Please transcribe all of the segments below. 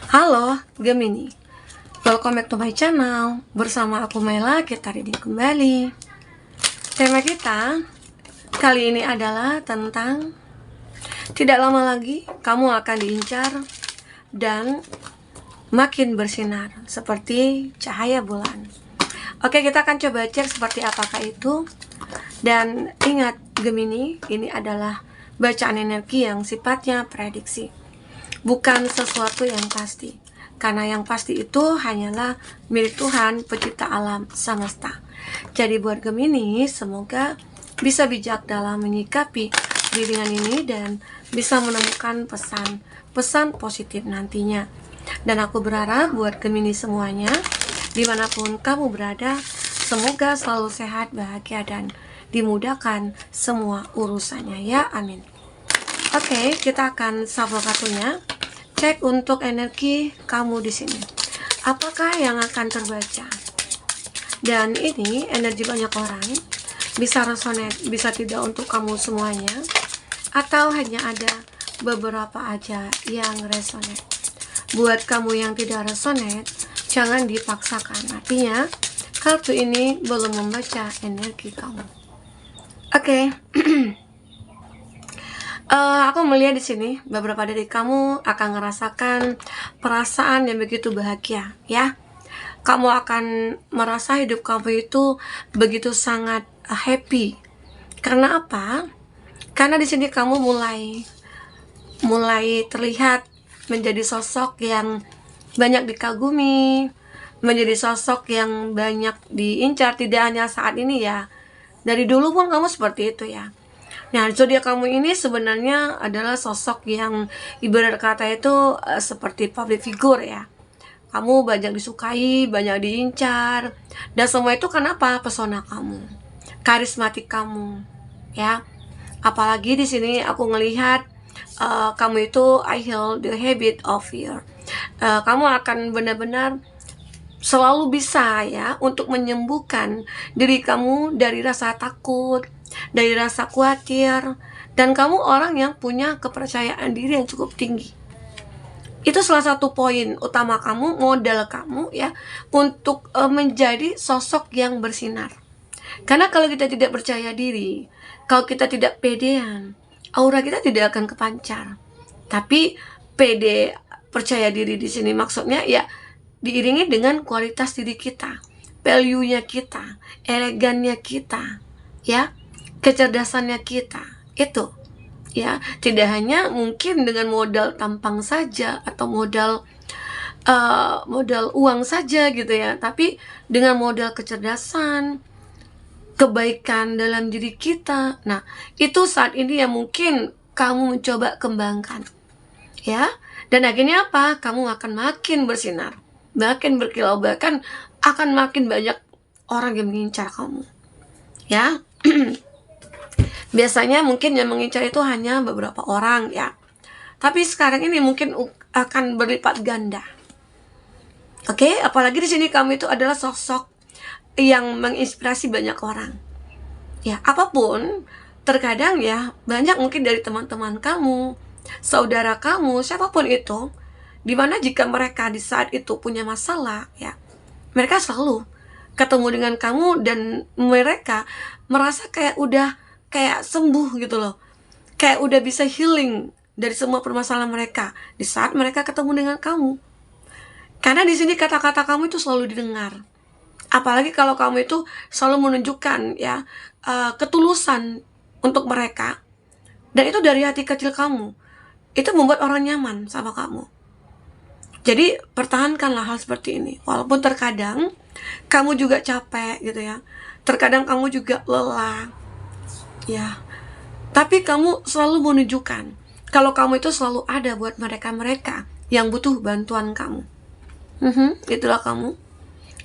Halo Gemini, welcome back to my channel. Bersama aku Mela, kita reading kembali. Tema kita kali ini adalah tentang tidak lama lagi kamu akan diincar dan makin bersinar seperti cahaya bulan. Oke, kita akan coba cek seperti apakah itu. Dan ingat Gemini, ini adalah bacaan energi yang sifatnya prediksi, bukan sesuatu yang pasti, karena yang pasti itu hanyalah milik Tuhan, pencipta alam semesta. Jadi buat Gemini, semoga bisa bijak dalam menyikapi readingan ini dan bisa menemukan pesan positif nantinya. Dan aku berharap buat Gemini semuanya, dimanapun kamu berada, semoga selalu sehat, bahagia, dan dimudahkan semua urusannya ya, amin. Oke, kita akan shuffle kartunya. Cek untuk energi kamu di sini. Apakah yang akan terbaca? Dan ini energi banyak orang, bisa resonate, bisa tidak untuk kamu semuanya, atau hanya ada beberapa aja yang resonate. Buat kamu yang tidak resonate, jangan dipaksakan. Artinya, kartu ini belum membaca energi kamu. Oke. Aku melihat di sini beberapa dari kamu akan merasakan perasaan yang begitu bahagia, ya. Kamu akan merasa hidup kamu itu begitu sangat happy. Karena apa? Karena di sini kamu mulai terlihat menjadi sosok yang banyak dikagumi, menjadi sosok yang banyak diincar, tidak hanya saat ini ya. Dari dulu pun kamu seperti itu ya. Nah, zodiak kamu ini sebenarnya adalah sosok yang ibarat kata itu seperti public figure ya. Kamu banyak disukai, banyak diincar, dan semua itu kenapa? Pesona kamu, karismatik kamu, ya. Apalagi di sini aku ngelihat kamu itu I heal the habit of fear. Kamu akan benar-benar selalu bisa ya untuk menyembuhkan diri kamu dari rasa takut, dari rasa khawatir, dan kamu orang yang punya kepercayaan diri yang cukup tinggi. Itu salah satu poin utama kamu, modal kamu ya untuk menjadi sosok yang bersinar. Karena kalau kita tidak percaya diri, kalau kita tidak pedean, aura kita tidak akan kepancar. Tapi pede, percaya diri di sini maksudnya ya diiringi dengan kualitas diri kita, value-nya kita, elegannya kita, ya, kecerdasannya kita. Itu, ya, tidak hanya mungkin dengan modal tampang saja atau modal uang saja gitu ya, tapi dengan modal kecerdasan, kebaikan dalam diri kita. Nah, itu saat ini yang mungkin kamu mencoba kembangkan, ya. Dan akhirnya apa? Kamu akan makin bersinar, makin berkilau, bahkan akan makin banyak orang yang mengincar kamu, ya. Biasanya mungkin yang mengincar itu hanya beberapa orang ya, tapi sekarang ini mungkin akan berlipat ganda. Oke, apalagi di sini kamu itu adalah sosok yang menginspirasi banyak orang, ya. Apapun, terkadang ya banyak mungkin dari teman-teman kamu, saudara kamu, siapapun itu, dimana jika mereka di saat itu punya masalah ya, mereka selalu ketemu dengan kamu dan mereka merasa kayak udah kayak sembuh gitu loh, kayak udah bisa healing dari semua permasalahan mereka di saat mereka ketemu dengan kamu. Karena di sini kata-kata kamu itu selalu didengar, apalagi kalau kamu itu selalu menunjukkan ya ketulusan untuk mereka, dan itu dari hati kecil kamu. Itu membuat orang nyaman sama kamu. Jadi pertahankanlah hal seperti ini. Walaupun terkadang kamu juga capek gitu ya, terkadang kamu juga lelah ya, tapi kamu selalu menunjukkan kalau kamu itu selalu ada buat mereka-mereka yang butuh bantuan kamu. Itulah kamu.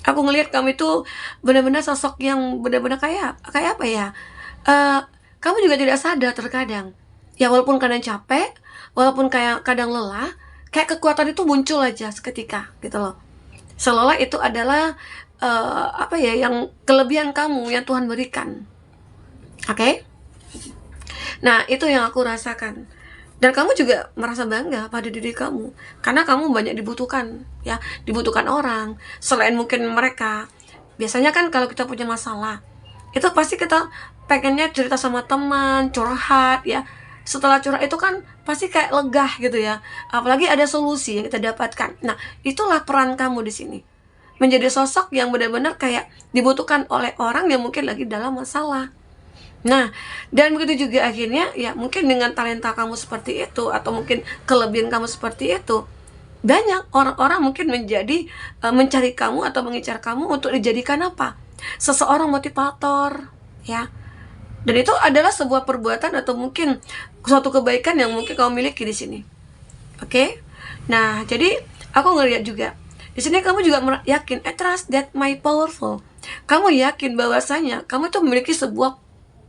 Aku ngelihat kamu itu benar-benar sosok yang benar-benar kayak apa ya, kamu juga tidak sadar terkadang ya, walaupun kadang capek, walaupun kayak kadang lelah, kayak kekuatan itu muncul aja seketika gitu loh. Seolah itu adalah apa ya, yang kelebihan kamu yang Tuhan berikan. Oke? Nah, itu yang aku rasakan. Dan kamu juga merasa bangga pada diri kamu karena kamu banyak dibutuhkan, ya, dibutuhkan orang selain mungkin mereka. Biasanya kan kalau kita punya masalah, itu pasti kita pengennya cerita sama teman, curhat, ya. Setelah curhat itu kan pasti kayak lega gitu ya. Apalagi ada solusi yang kita dapatkan. Nah, itulah peran kamu di sini. Menjadi sosok yang benar-benar kayak dibutuhkan oleh orang yang mungkin lagi dalam masalah. Nah, dan begitu juga akhirnya, ya mungkin dengan talenta kamu seperti itu, atau mungkin kelebihan kamu seperti itu, banyak orang-orang mungkin mencari kamu atau mengincar kamu untuk dijadikan apa? Seseorang motivator, ya. Dan itu adalah sebuah perbuatan atau mungkin suatu kebaikan yang mungkin kamu miliki di sini. Oke? Nah, jadi aku ngelihat juga di sini kamu juga yakin, I trust that my powerful. Kamu yakin bahwasanya kamu itu memiliki sebuah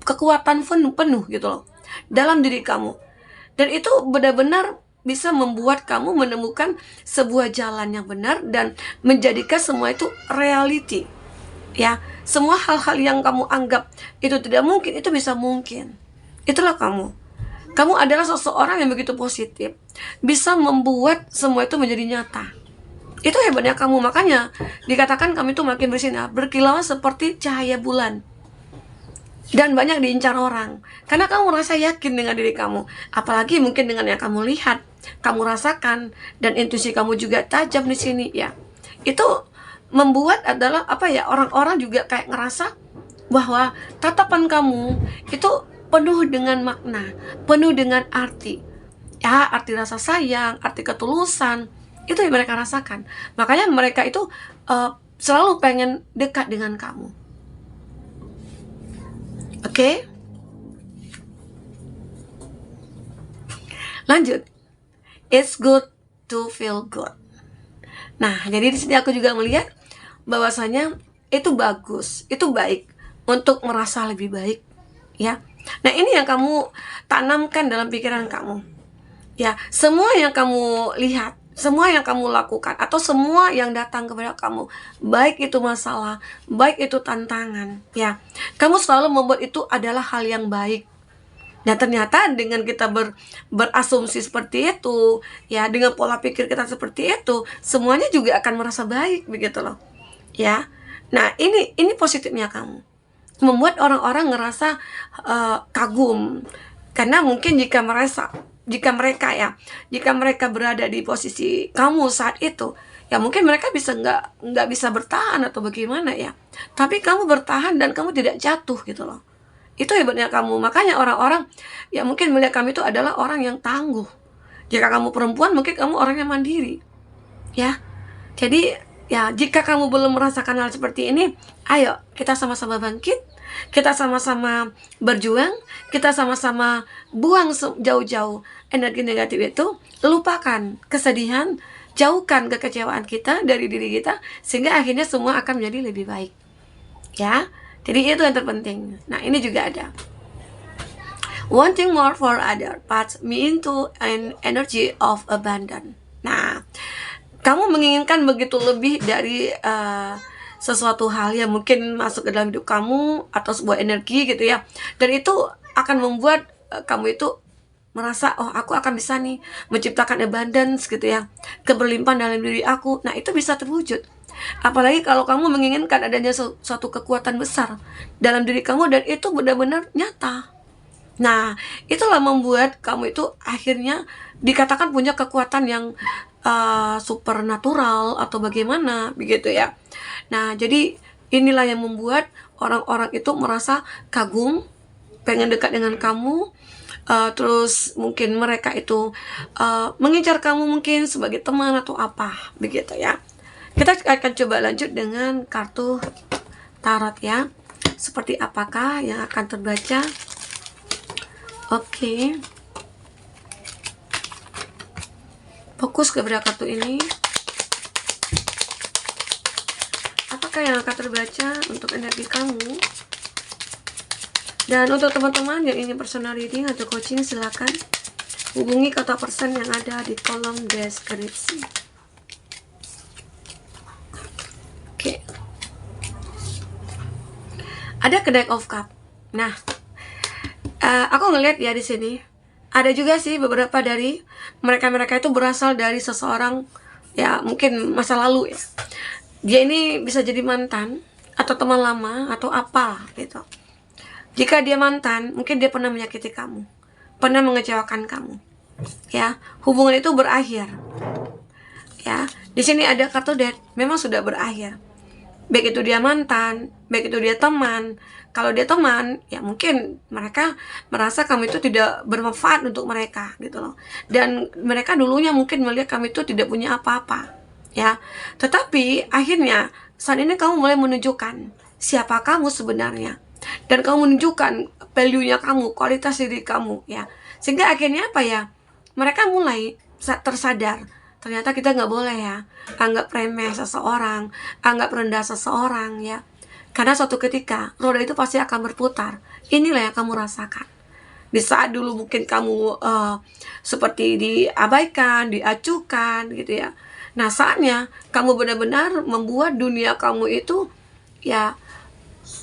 kekuatan penuh gitu loh dalam diri kamu, dan itu benar-benar bisa membuat kamu menemukan sebuah jalan yang benar dan menjadikan semua itu reality, ya. Semua hal-hal yang kamu anggap itu tidak mungkin, itu bisa mungkin. Itulah kamu adalah seseorang yang begitu positif, bisa membuat semua itu menjadi nyata. Itu hebatnya kamu. Makanya dikatakan kamu itu makin bersinar, berkilauan seperti cahaya bulan, dan banyak diincar orang karena kamu merasa yakin dengan diri kamu. Apalagi mungkin dengan yang kamu lihat, kamu rasakan, dan intuisi kamu juga tajam di sini, ya. Itu membuat adalah apa ya, orang-orang juga kayak ngerasa bahwa tatapan kamu itu penuh dengan makna, penuh dengan arti, ya, arti rasa sayang, arti ketulusan. Itu yang mereka rasakan. Makanya mereka itu selalu pengen dekat dengan kamu. Oke? Lanjut. It's good to feel good. Nah, jadi di sini aku juga melihat bahwasanya itu bagus, itu baik untuk merasa lebih baik, ya. Nah, ini yang kamu tanamkan dalam pikiran kamu. Ya, semua yang kamu lihat, semua yang kamu lakukan, atau semua yang datang kepada kamu, baik itu masalah, baik itu tantangan, ya, kamu selalu membuat itu adalah hal yang baik. Nah, ternyata dengan kita berasumsi seperti itu, ya, dengan pola pikir kita seperti itu, semuanya juga akan merasa baik, begitu loh, ya. Nah, ini positifnya kamu, membuat orang-orang ngerasa kagum, karena mungkin jika mereka berada di posisi kamu saat itu, ya mungkin mereka nggak bisa bertahan atau bagaimana, ya. Tapi kamu bertahan dan kamu tidak jatuh gitu loh. Itu hebatnya kamu. Makanya orang-orang ya mungkin melihat kamu itu adalah orang yang tangguh. Jika kamu perempuan, mungkin kamu orang yang mandiri, ya. Jadi ya, jika kamu belum merasakan hal seperti ini, ayo kita sama-sama bangkit, kita sama-sama berjuang, kita sama-sama buang jauh-jauh energi negatif itu, lupakan kesedihan, jauhkan kekecewaan kita dari diri kita, sehingga akhirnya semua akan menjadi lebih baik, ya. Jadi itu yang terpenting. Nah, ini juga ada wanting more for other puts me into an energy of abundance. Nah, kamu menginginkan begitu lebih dari sesuatu hal yang mungkin masuk ke dalam hidup kamu, atau sebuah energi gitu ya, dan itu akan membuat kamu itu merasa, oh, aku akan bisa nih menciptakan abundance gitu ya, keberlimpahan dalam diri aku. Nah, itu bisa terwujud. Apalagi kalau kamu menginginkan adanya suatu kekuatan besar dalam diri kamu, dan itu benar-benar nyata. Nah, itulah membuat kamu itu akhirnya dikatakan punya kekuatan yang supernatural atau bagaimana begitu ya. Nah, jadi inilah yang membuat orang-orang itu merasa kagum, pengen dekat dengan kamu. Terus mungkin mereka itu mengincar kamu mungkin sebagai teman atau apa begitu ya. Kita akan coba lanjut dengan kartu tarot ya. Seperti apakah yang akan terbaca? Oke. Fokus kepada kartu ini. Apakah yang akan terbaca untuk energi kamu? Dan untuk teman-teman yang ingin personal reading atau coaching, silakan hubungi kontak person yang ada di kolom deskripsi. Oke. Ada Knight of Cup. Nah, aku ngelihat ya di sini Ada juga sih beberapa dari mereka-mereka itu berasal dari seseorang, ya mungkin masa lalu ya. Dia ini bisa jadi mantan atau teman lama atau apa gitu. Jika dia mantan, mungkin dia pernah menyakiti kamu, pernah mengecewakan kamu. Ya, hubungan itu berakhir. Ya, di sini ada kartu death, memang sudah berakhir. Baik itu dia mantan, baik itu dia teman. Kalau dia teman, ya mungkin mereka merasa kamu itu tidak bermanfaat untuk mereka gitu loh. Dan mereka dulunya mungkin melihat kamu itu tidak punya apa-apa, ya. Tetapi akhirnya saat ini kamu mulai menunjukkan siapa kamu sebenarnya. Dan kamu menunjukkan value-nya kamu, kualitas diri kamu, ya. Sehingga akhirnya apa ya? Mereka mulai tersadar, ternyata kita nggak boleh ya anggap remeh seseorang, anggap rendah seseorang, ya. Karena suatu ketika roda itu pasti akan berputar. Inilah yang kamu rasakan. Di saat dulu mungkin kamu seperti diabaikan, diacuhkan gitu ya. Nah, saatnya kamu benar-benar membuat dunia kamu itu ya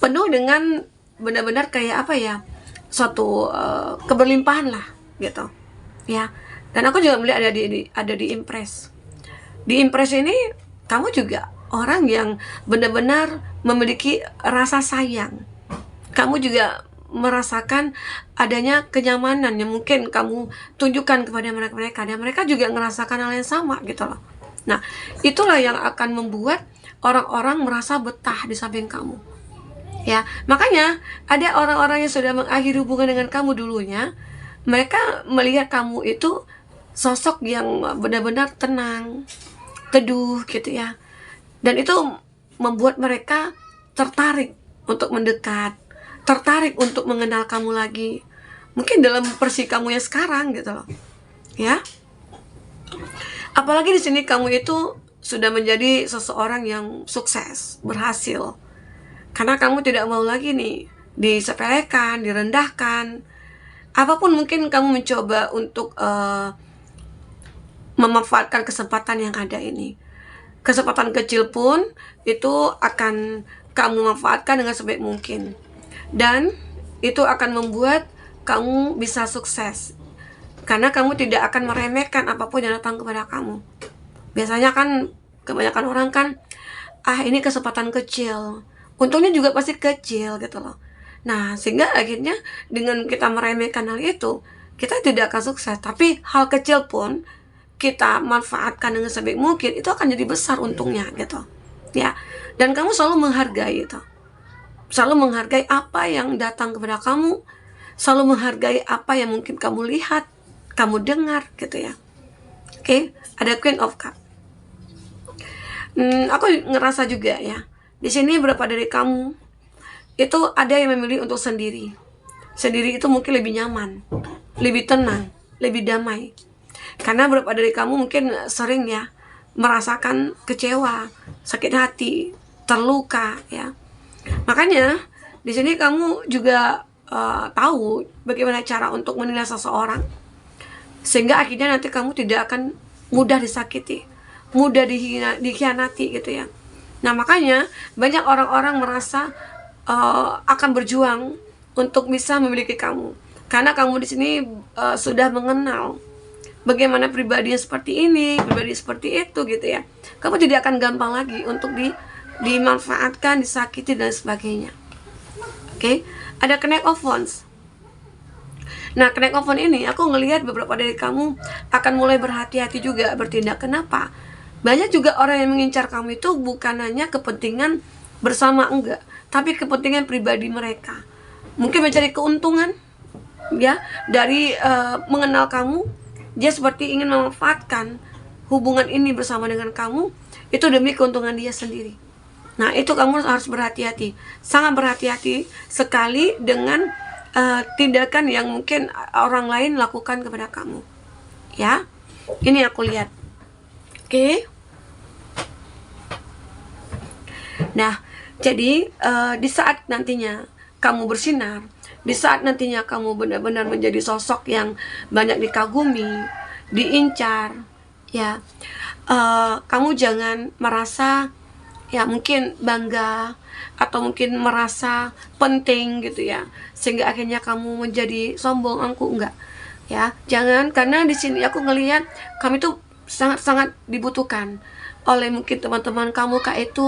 penuh dengan benar-benar kayak apa ya, suatu keberlimpahan lah gitu ya. Dan aku juga melihat ada di Impress. Di Impress ini kamu juga orang yang benar-benar memiliki rasa sayang. Kamu juga merasakan adanya kenyamanan yang mungkin kamu tunjukkan kepada mereka, dan mereka juga merasakan hal yang sama gitu loh. Nah, itulah yang akan membuat orang-orang merasa betah di samping kamu. Ya, makanya ada orang-orang yang sudah mengakhiri hubungan dengan kamu dulunya, mereka melihat kamu itu sosok yang benar-benar tenang, teduh gitu ya. Dan itu membuat mereka tertarik untuk mendekat, tertarik untuk mengenal kamu lagi. Mungkin dalam versi kamu yang sekarang gitu loh. Ya. Apalagi di sini kamu itu sudah menjadi seseorang yang sukses, berhasil. Karena kamu tidak mau lagi nih disepelekan, direndahkan. Apapun mungkin kamu mencoba untuk memanfaatkan kesempatan yang ada ini. Kesempatan kecil pun itu akan kamu manfaatkan dengan sebaik mungkin. Dan itu akan membuat kamu bisa sukses. Karena kamu tidak akan meremehkan apapun yang datang kepada kamu. Biasanya kan kebanyakan orang kan, ini kesempatan kecil, untungnya juga pasti kecil gitu loh. Nah, sehingga akhirnya dengan kita meremehkan hal itu, kita tidak akan sukses. Tapi hal kecil pun kita manfaatkan dengan sebaik mungkin, itu akan jadi besar untungnya gitu ya. Dan kamu selalu menghargai itu, selalu menghargai apa yang datang kepada kamu, selalu menghargai apa yang mungkin kamu lihat, kamu dengar gitu ya. Oke, ada Queen of Cup. Aku ngerasa juga ya, di sini beberapa dari kamu itu ada yang memilih untuk sendiri. Sendiri itu mungkin lebih nyaman, lebih tenang, lebih damai. Karena beberapa dari kamu mungkin sering ya merasakan kecewa, sakit hati, terluka ya. Makanya di sini kamu juga tahu bagaimana cara untuk menilai seseorang, sehingga akhirnya nanti kamu tidak akan mudah disakiti, mudah dikhianati gitu ya. Nah, makanya banyak orang-orang merasa akan berjuang untuk bisa memiliki kamu, karena kamu di sini sudah mengenal bagaimana pribadi yang seperti ini, pribadi seperti itu gitu ya. Kamu tidak akan gampang lagi untuk dimanfaatkan, disakiti dan sebagainya. Oke, ada Knight of Wands. Nah, Knight of Wands ini aku ngelihat beberapa dari kamu akan mulai berhati-hati juga bertindak. Kenapa? Banyak juga orang yang mengincar kamu itu bukan hanya kepentingan bersama, enggak, tapi kepentingan pribadi mereka. Mungkin mencari keuntungan ya dari mengenal kamu. Dia seperti ingin memanfaatkan hubungan ini bersama dengan kamu itu demi keuntungan dia sendiri. Nah, itu kamu harus berhati-hati, sangat berhati-hati sekali dengan tindakan yang mungkin orang lain lakukan kepada kamu. Ya, ini aku lihat. Oke. Nah, jadi di saat nantinya kamu bersinar, di saat nantinya kamu benar-benar menjadi sosok yang banyak dikagumi, diincar, ya, kamu jangan merasa ya mungkin bangga atau mungkin merasa penting gitu ya, sehingga akhirnya kamu menjadi sombong, angkuh, enggak. ya. Jangan, karena di sini aku ngelihat kami tuh sangat-sangat dibutuhkan oleh mungkin teman-teman kamu kak itu,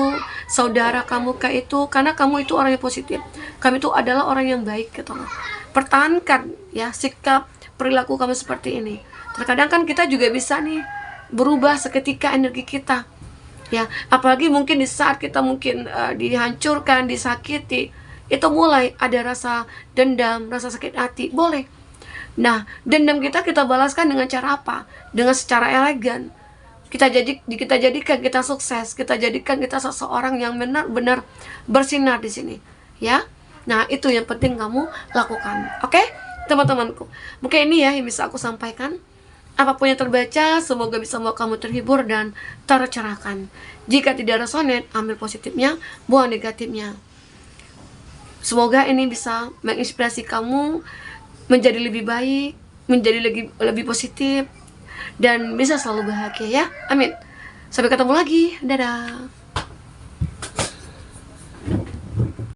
saudara kamu kak itu, karena kamu itu orang yang positif. Kami itu adalah orang yang baik gitu loh. Pertahankan ya sikap perilaku kamu seperti ini. Terkadang kan kita juga bisa nih berubah seketika energi kita ya, apalagi mungkin di saat kita mungkin dihancurkan, disakiti, itu mulai ada rasa dendam, rasa sakit hati, boleh. Nah, dendam kita balaskan dengan cara apa? Dengan secara elegan. Kita jadikan kita sukses, kita jadikan kita seseorang yang benar-benar bersinar di sini, ya. Nah, itu yang penting kamu lakukan. Oke, teman-temanku. Mungkin ini ya yang bisa aku sampaikan. Apapun yang terbaca, semoga bisa membuat kamu terhibur dan tercerahkan. Jika tidak resonate, ambil positifnya, buang negatifnya. Semoga ini bisa menginspirasi kamu menjadi lebih baik, menjadi lebih positif, dan bisa selalu bahagia ya. Amin. Sampai ketemu lagi. Dadah.